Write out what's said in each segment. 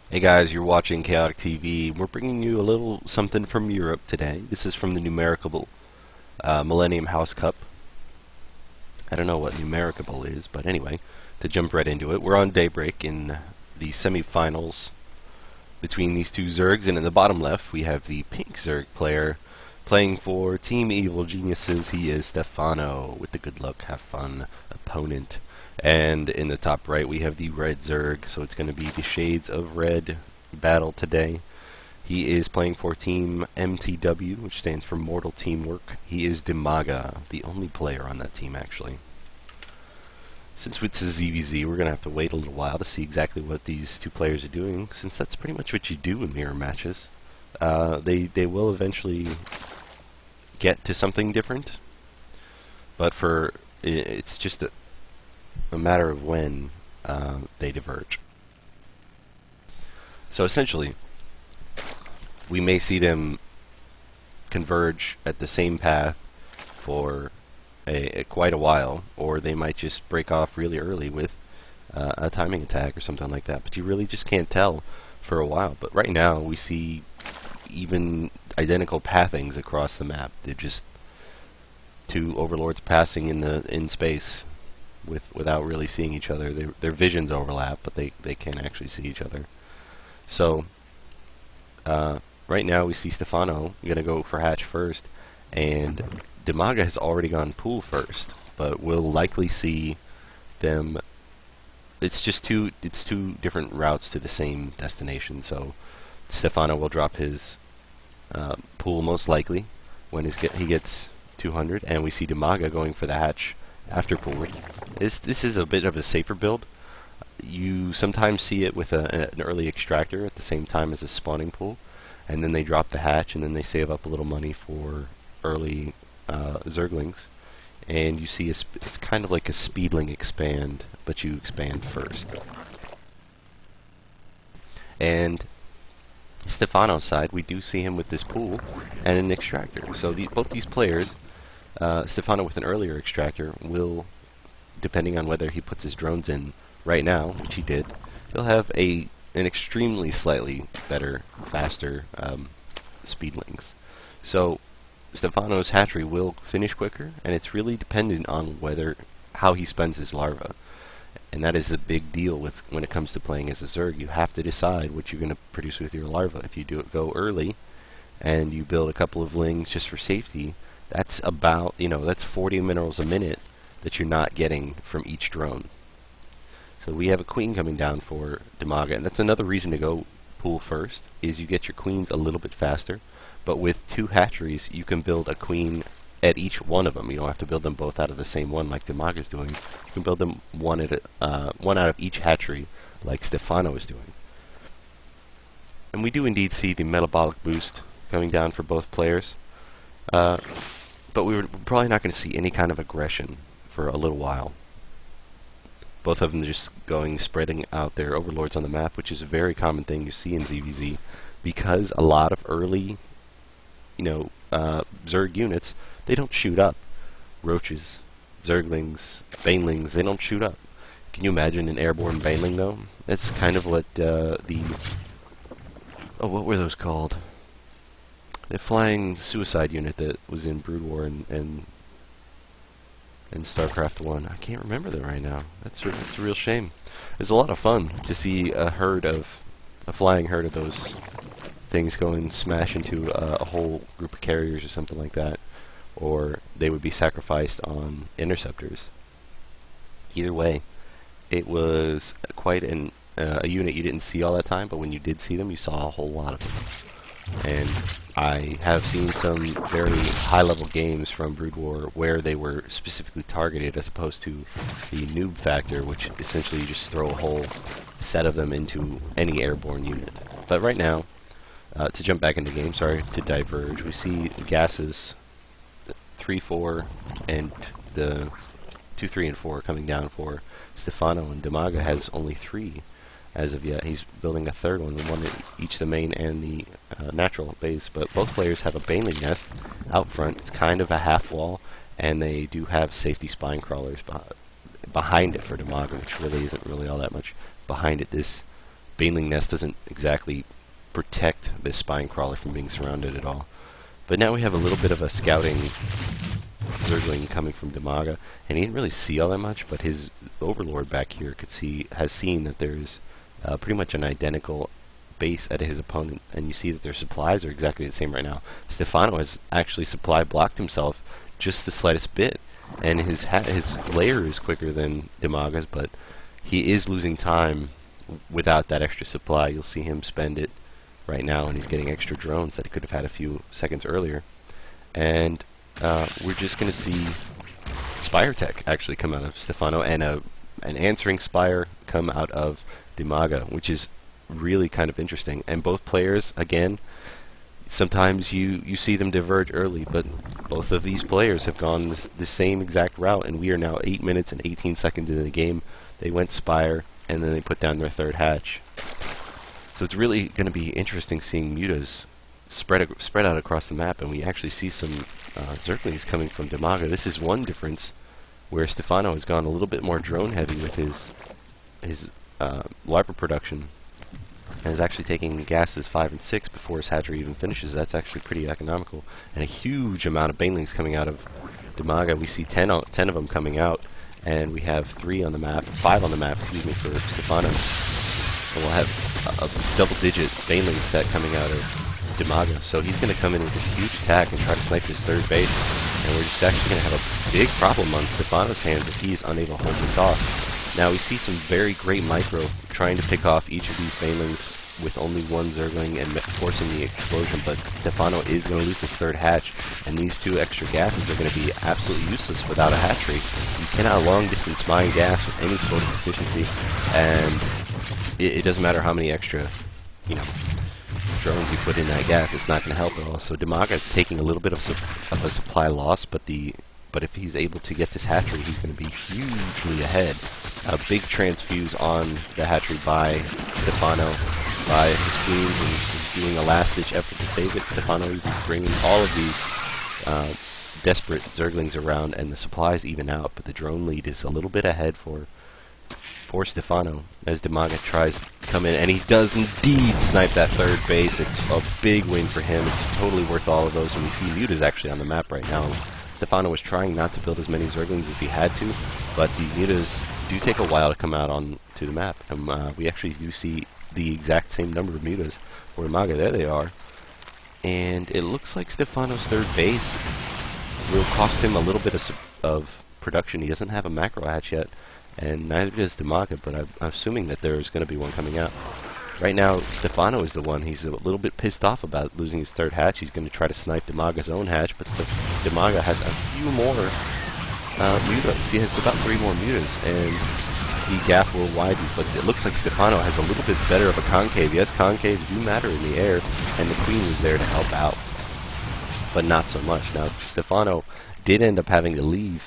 Hey guys, you're watching Chaotic TV. We're bringing you a little something from Europe today. This is from the Numericable Millennium House Cup. I don't know what Numericable is, but anyway, to jump right into it, we're on Daybreak in the semifinals between these two Zergs, and in the bottom left we have the pink Zerg player playing for Team Evil Geniuses. He is Stephano with the good luck, have fun opponent. And in the top right we have the red Zerg, so it's going to be the Shades of Red battle today. He is playing for Team MTW, which stands for Mortal Teamwork. He is Dimaga, the only player on that team actually. Since it's a ZVZ, we're going to have to wait a little while to see exactly what these two players are doing, since that's pretty much what you do in mirror matches. They will eventually get to something different, but it's just a matter of when they diverge. So essentially, we may see them converge at the same path for quite a while, or they might just break off really early with a timing attack or something like that. But you really just can't tell for a while. But right now, we see even identical pathings across the map. They're just two overlords passing in space without really seeing each other. Their visions overlap, but they can't actually see each other. So right now we see Stephano going to go for hatch first, and Dimaga has already gone pool first, but we'll likely see them. It's two different routes to the same destination. So Stephano will drop his pool most likely when he gets 200, and we see Dimaga going for the hatch after pool. This is a bit of a safer build. You sometimes see it with an early extractor at the same time as a spawning pool, and then they drop the hatch, and then they save up a little money for early Zerglings. And you see it's kind of like a speedling expand, but you expand first. And Stephano's side, we do see him with this pool and an extractor. So both these players, Stephano with an earlier extractor, will, depending on whether he puts his drones in right now, which he did, he'll have an extremely slightly better, faster speedlings. So Stephano's hatchery will finish quicker, and it's really dependent on how he spends his larva. And that is a big deal when it comes to playing as a Zerg. You have to decide what you're going to produce with your larva. If you go early and you build a couple of lings just for safety, that's about, that's 40 minerals a minute that you're not getting from each drone. So we have a queen coming down for Dimaga, and that's another reason to go pool first, is you get your queens a little bit faster. But with two hatcheries, you can build a queen at each one of them. You don't have to build them both out of the same one like Dimaga's doing. You can build them one out of each hatchery like Stephano is doing. And we do indeed see the metabolic boost coming down for both players. But we're probably not going to see any kind of aggression for a little while. Both of them just spreading out their overlords on the map, which is a very common thing you see in ZVZ, because a lot of early Zerg units, they don't shoot up. Roaches, Zerglings, Banelings, they don't shoot up. Can you imagine an airborne Baneling, though? That's kind of what what were those called? The flying suicide unit that was in Brood War and StarCraft 1. I can't remember them right now. That's a real shame. It's a lot of fun to see a flying herd of those things go and smash into a whole group of carriers or something like that, or they would be sacrificed on interceptors. Either way, it was quite a unit you didn't see all that time, but when you did see them, you saw a whole lot of them. And I have seen some very high-level games from Brood War where they were specifically targeted, as opposed to the noob factor, which essentially you just throw a whole set of them into any airborne unit. But right now, to jump back into the game, sorry to diverge, we see gases 3, 4, and the 2, 3, and 4 coming down for Stephano, and Dimaga has only 3 as of yet. He's building a third one at each the main and the natural base, but both players have a Baneling nest out front. It's kind of a half wall, and they do have safety spine crawlers behind it for Dimaga, which really isn't really all that much behind it. This Baneling Nest doesn't exactly protect this spine crawler from being surrounded at all. But now we have a little bit of a scouting Zergling coming from Dimaga, and he didn't really see all that much, but his Overlord back here has seen that there's pretty much an identical base at his opponent, and you see that their supplies are exactly the same right now. Stephano has actually supply blocked himself just the slightest bit, and his layer is quicker than Dimaga's, but he is losing time without that extra supply. You'll see him spend it right now, and he's getting extra drones that he could have had a few seconds earlier. And we're just going to see Spire Tech actually come out of Stephano, and an answering Spire come out of Dimaga, which is really kind of interesting. And both players, again, sometimes you see them diverge early, but both of these players have gone the same exact route, and we are now 8 minutes and 18 seconds into the game. They went Spire, and then they put down their third hatch. So it's really going to be interesting seeing mutas spread out across the map, and we actually see some Zerglings coming from Dimaga. This is one difference where Stephano has gone a little bit more drone heavy with his larva production, and is actually taking gases 5 and 6 before his hatchery even finishes. That's actually pretty economical, and a huge amount of banelings coming out of Dimaga. We see 10 of them coming out, and we have 5 on the map, excuse me, for Stephano. And we'll have a double-digit baneling set coming out of Dimaga. So he's going to come in with this huge attack and try to snipe his third base, and we're just actually going to have a big problem on Stephano's hands if he is unable to hold this off. Now we see some very great micro trying to pick off each of these banelings with only one Zergling and forcing the explosion, but Stephano is going to lose his third hatch, and these 2 extra gases are going to be absolutely useless without a hatchery. You cannot long-distance mine gas with any sort of efficiency, and it doesn't matter how many extra, drones you put in that gas, it's not going to help at all. So Dimaga is taking a little bit of a supply loss, but if he's able to get this hatchery, he's going to be hugely ahead. A big transfuse on the hatchery by Stephano, by his queens, and he's doing a last-ditch effort to save it. Stephano is bringing all of these desperate Zerglings around, and the supplies even out, but the drone lead is a little bit ahead for Stephano as Dimaga tries to come in, and he does indeed snipe that third base. It's a big win for him. It's totally worth all of those, and we see mutas actually on the map right now. Stephano was trying not to build as many Zerglings as he had to, but the mutas do take a while to come out onto the map. We actually do see the exact same number of mutas for Dimaga. There they are. And it looks like Stephano's third base will cost him a little bit of production. He doesn't have a macro hatch yet, and neither does Dimaga, but I'm assuming that there's going to be one coming out. Right now, Stephano is the one. He's a little bit pissed off about losing his third hatch. He's going to try to snipe Dimaga's own hatch, but Dimaga has a few more mutas. He has about 3 more mutas, and the gap will widen, but it looks like Stephano has a little bit better of a concave. Yes, concaves do matter in the air, and the queen was there to help out, but not so much. Now, Stephano did end up having to leave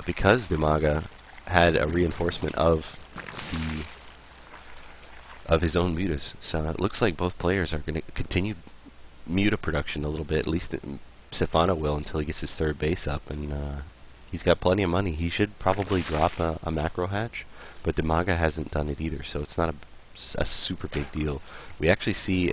because Dimaga had a reinforcement of his own mutas. So it looks like both players are going to continue muta production a little bit. At least Stephano will until he gets his third base up, and he's got plenty of money. He should probably drop a macro hatch, but Dimaga hasn't done it either, so it's not a super big deal. We actually see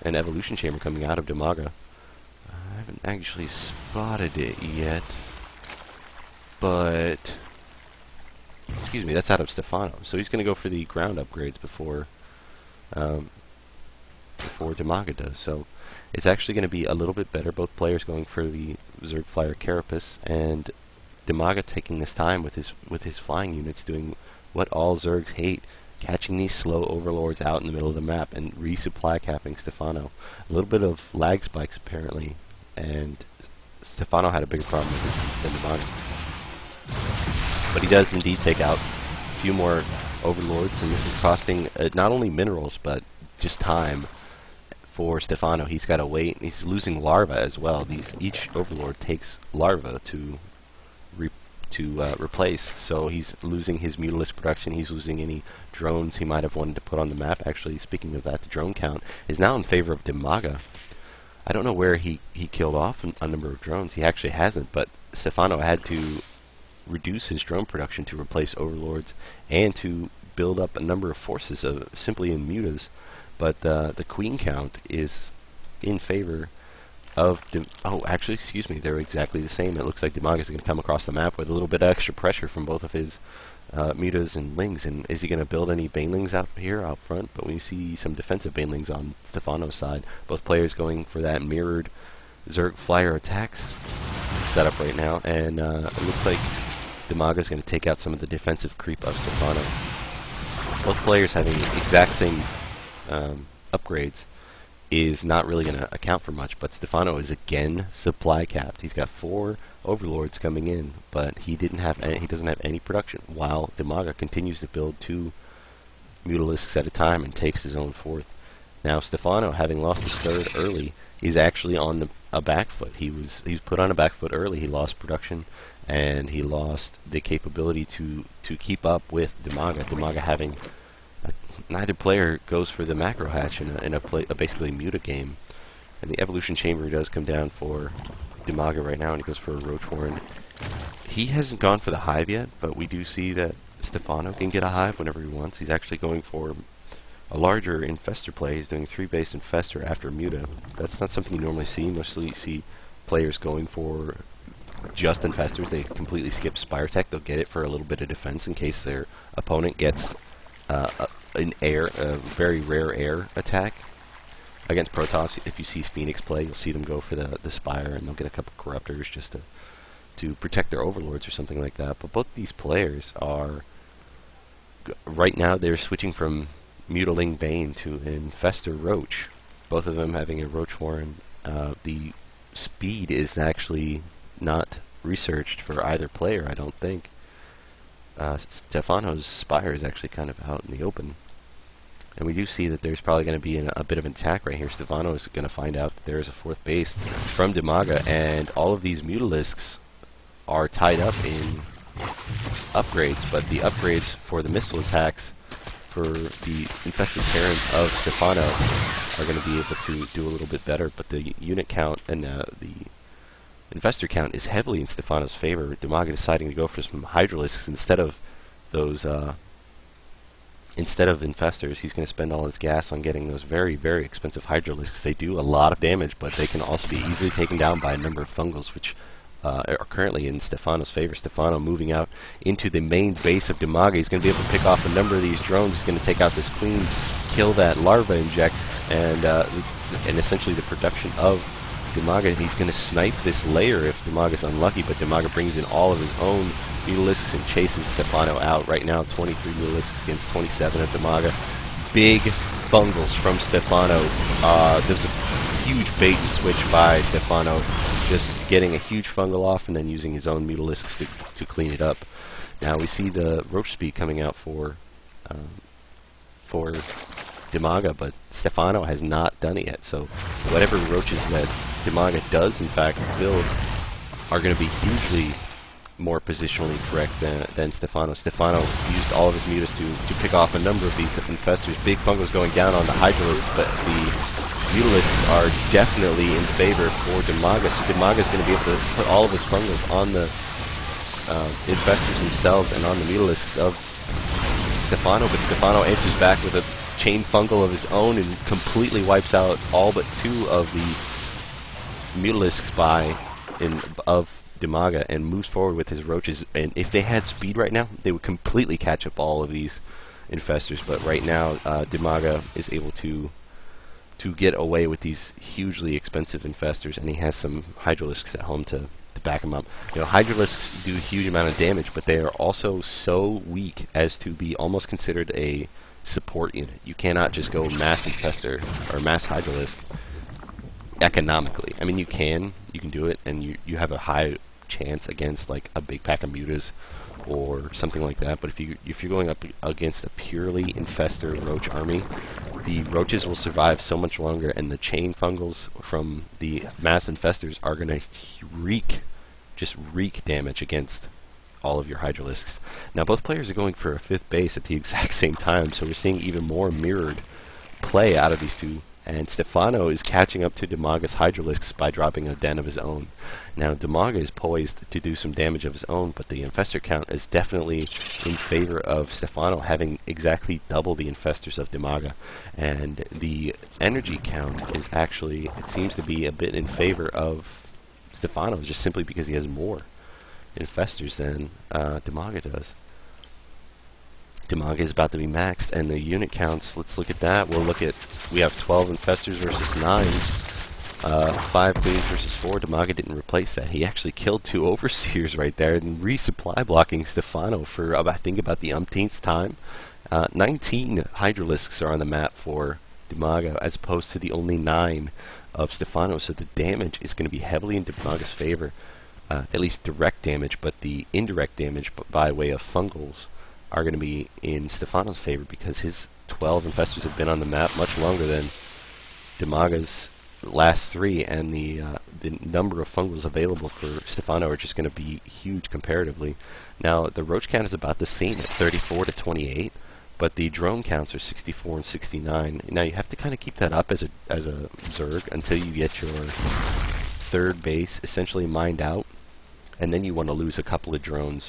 an evolution chamber coming out of Dimaga. I haven't actually spotted it yet, but excuse me, that's out of Stephano. So he's going to go for the ground upgrades before Dimaga does. So it's actually going to be a little bit better. Both players going for the Zerg Flyer Carapace, and Dimaga taking this time with his flying units, doing what all Zergs hate, catching these slow overlords out in the middle of the map and resupply capping Stephano. A little bit of lag spikes apparently, and Stephano had a bigger problem with it than Dimaga. But he does indeed take out a few more overlords, and this is costing not only minerals but just time for Stephano. He's got to wait. He's losing larva as well. Each overlord takes larva to replace, so he's losing his Mutalisk production. He's losing any drones he might have wanted to put on the map. Actually, speaking of that, the drone count is now in favor of Dimaga. I don't know where he killed off a number of drones. He actually hasn't, but Stephano had to reduce his drone production to replace overlords and to build up a number of forces simply in mutas, but the queen count is in favor of oh, actually, excuse me, they're exactly the same. It looks like Dimaga is going to come across the map with a little bit of extra pressure from both of his mutas and lings. And is he going to build any banelings out here, out front? But we see some defensive banelings on Stephano's side. Both players going for that mirrored Zerg flyer attacks setup right now, and it looks like Dimaga is going to take out some of the defensive creep of Stephano. Both players having the exact same upgrades is not really going to account for much, but Stephano is again supply capped. He's got 4 overlords coming in, but he doesn't have any production, while Dimaga continues to build 2 Mutalisks at a time and takes his own 4th. Now Stephano, having lost his 3rd early, is actually on a back foot. He's put on a back foot early. He lost production, and he lost the capability to keep up with Dimaga. Dimaga having neither player goes for the macro hatch in a basically muta game, and the evolution chamber does come down for Dimaga right now, and he goes for a roach warren. He hasn't gone for the hive yet, but we do see that Stephano can get a hive whenever he wants. He's actually going for a larger infestor play. He's doing 3-base infestor after muta. That's not something you normally see. Mostly you see players going for just infestors. They completely skip Spire Tech. They'll get it for a little bit of defense in case their opponent gets a very rare air attack. Against Protoss, if you see Phoenix play, you'll see them go for the Spire, and they'll get a couple Corruptors just to protect their overlords or something like that. But both these players are right now they're switching from Mutaling Bane to Infestor Roach. Both of them having a Roach Warren. The speed is actually not researched for either player, I don't think. Stephano's Spire is actually kind of out in the open. And we do see that there's probably going to be a bit of an attack right here. Stephano is going to find out that there is a 4th base from Dimaga, and all of these Mutalisks are tied up in upgrades, but the upgrades for the missile attacks for the infested parents of Stephano are going to be able to do a little bit better, but the unit count and the infestor count is heavily in Stephano's favor. Dimaga deciding to go for some Hydralisks instead of those infestors. He's going to spend all his gas on getting those very, very expensive Hydralisks. They do a lot of damage, but they can also be easily taken down by a number of fungals, which are currently in Stephano's favor. Stephano moving out into the main base of Dimaga. He's going to be able to pick off a number of these drones. He's going to take out this queen, kill that larva inject, and essentially the production of Dimaga. He's going to snipe this layer if Dimaga's unlucky, but Dimaga brings in all of his own Mutalisks and chases Stephano out. Right now, 23 Mutalisks against 27 of Dimaga. Big fungals from Stephano. There's a huge bait and switch by Stephano, just getting a huge fungal off and then using his own Mutalisks to clean it up. Now we see the roach speed coming out for Dimaga, but Stephano has not done it yet. So whatever roaches that Dimaga does in fact build are going to be hugely more positionally correct than Stephano. Stephano used all of his mutas to pick off a number of these infestors. Big fungals going down on the Hydralisks, but the Mutalisks are definitely in favor for Dimaga. So Dimaga is going to be able to put all of his fungals on the infestors themselves and on the Mutalisks of Stephano, but Stephano answers back with a chain fungal of his own and completely wipes out all but 2 of the Mutalisks of Dimaga and moves forward with his roaches. And if they had speed right now, they would completely catch up all of these infestors. But right now, Dimaga is able to get away with these hugely expensive infestors, and he has some Hydralisks at home to back him up. You know, Hydralisks do a huge amount of damage, but they are also so weak as to be almost considered a support unit. You cannot just go mass infestor or mass Hydralisk economically. I mean, you can do it, and you have a high chance against like a big pack of mutas or something like that. But if you're going up against a purely infestor roach army, the roaches will survive so much longer, and the chain fungals from the mass infestors are going to wreak damage against all of your Hydralisks. Now both players are going for a 5th base at the exact same time, so we're seeing even more mirrored play out of these two and Stephano is catching up to Dimaga's Hydralisks by dropping a den of his own. Now Dimaga is poised to do some damage of his own, but the infestor count is definitely in favor of Stephano having exactly double the infestors of Dimaga, and the energy count is actually, it seems to be a bit in favor of Stephano, just simply because he has more infestors than Dimaga does. Dimaga is about to be maxed, and the unit counts, let's look at that. We have 12 infestors versus 9. 5 queens versus 4. Dimaga didn't replace that. He actually killed 2 overseers right there and resupply blocking Stephano for I think about the umpteenth time. 19 Hydralisks are on the map for Dimaga as opposed to the only 9 of Stephano, so the damage is going to be heavily in Dimaga's favor. At least direct damage, but the indirect damage by way of fungals are going to be in Stephano's favor because his 12 infestors have been on the map much longer than Dimaga's last 3, and the number of fungals available for Stephano are just going to be huge comparatively. Now, the roach count is about the same at 34 to 28, but the drone counts are 64 and 69. Now, you have to kind of keep that up as a Zerg until you get your 3rd base essentially mined out, and then you want to lose a couple of drones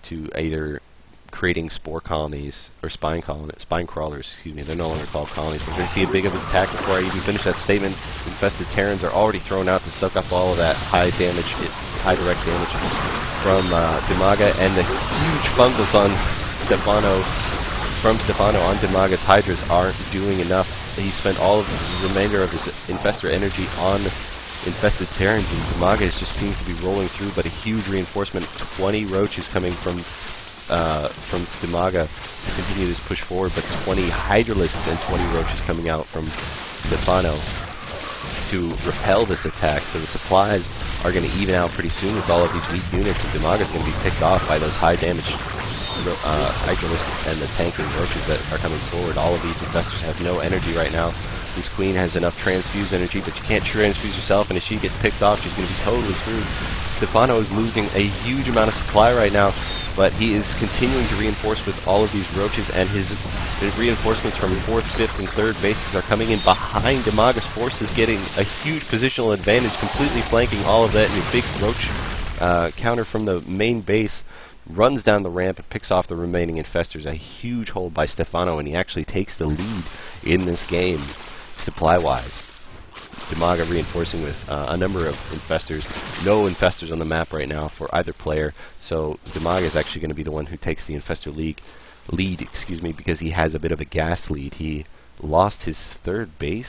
to either creating spore colonies or spine crawlers, excuse me. They're no longer called colonies. We're going to see a big of an attack before I even finish that statement. Infested Terrans are already thrown out to suck up all of that high direct damage from Dimaga, and the huge fungals on Stephano on Dimaga's Hydras aren't doing enough. He spent all of the remainder of his infestor energy on infested Terrans, and Dimaga just seems to be rolling through, but a huge reinforcement. 20 roaches coming from Dimaga to continue this push forward, but 20 Hydralisks and 20 roaches coming out from Stephano to repel this attack. So the supplies are going to even out pretty soon with all of these weak units, and Dimaga's going to be picked off by those high damage Hydralisks and the tanking roaches that are coming forward. All of these infestors have no energy right now. This queen has enough transfuse energy, but you can't transfuse yourself, and if she gets picked off, she's going to be totally screwed. Stephano is losing a huge amount of supply right now, but he is continuing to reinforce with all of these roaches, and his reinforcements from 4th, 5th, and 3rd bases are coming in behind Dimaga's forces, getting a huge positional advantage, completely flanking all of that, and a big roach counter from the main base runs down the ramp and picks off the remaining infestors. A huge hold by Stephano, and he actually takes the lead in this game, supply-wise. Dimaga reinforcing with a number of infestors. No infestors on the map right now for either player, so Dimaga is actually going to be the one who takes the infestor lead, because he has a bit of a gas lead. He lost his 3rd base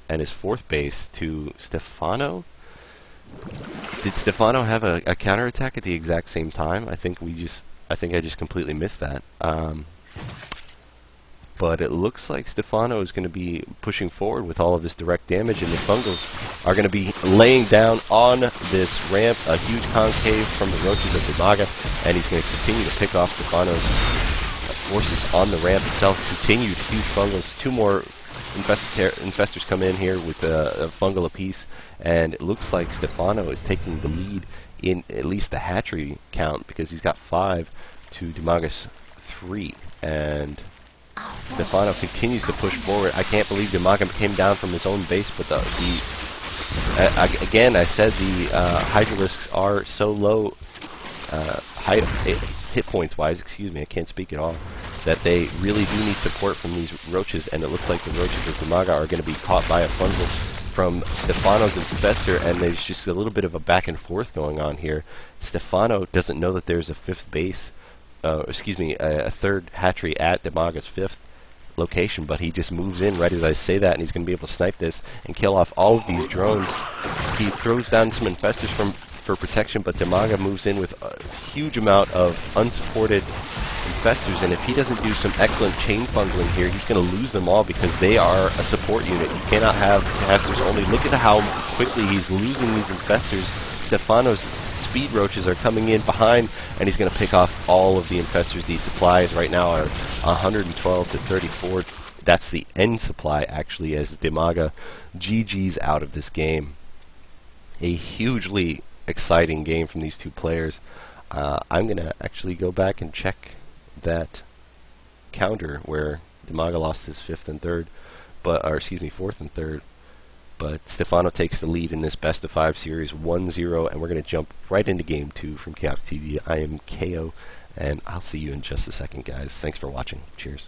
and his 4th base to Stephano. Did Stephano have a counterattack at the exact same time? I think I just completely missed that. But it looks like Stephano is going to be pushing forward with all of this direct damage, and the fungals are going to be laying down on this ramp, a huge concave from the roaches of Dimaga, and he's going to continue to pick off Stephano's forces on the ramp itself. Continued huge fungals. 2 more infestors come in here with a fungal apiece, and it looks like Stephano is taking the lead in at least the hatchery count, because he's got 5 to Dimaga's 3, and Stephano continues to push forward. I can't believe Dimaga came down from his own base, but again, I said the Hydralisks are so low hit points wise, I can't speak at all, that they really do need support from these roaches, and it looks like the roaches of Dimaga are going to be caught by a fungal from Stephano's infestor, and there's just a little bit of a back and forth going on here. Stephano doesn't know that there's a 5th base, a 3rd hatchery at Dimaga's 5th location, but he just moves in right as I say that, and he's going to be able to snipe this and kill off all of these drones. He throws down some infestors for protection, but Dimaga moves in with a huge amount of unsupported infestors, and if he doesn't do some excellent chain bungling here, he's going to lose them all because they are a support unit. You cannot have infestors only. Look at how quickly he's losing these infestors. Stephano's speed roaches are coming in behind, and he's going to pick off all of the infestors. These supplies right now are 112 to 34. That's the end supply, actually, as Dimaga GG's out of this game. A hugely exciting game from these 2 players. I'm going to actually go back and check that counter where Dimaga lost his 5th and 3rd, or excuse me, 4th and 3rd. But Stephano takes the lead in this best-of-5 series, 1-0, and we're going to jump right into Game 2 from Chaos TV. I am KO, and I'll see you in just a second, guys. Thanks for watching. Cheers.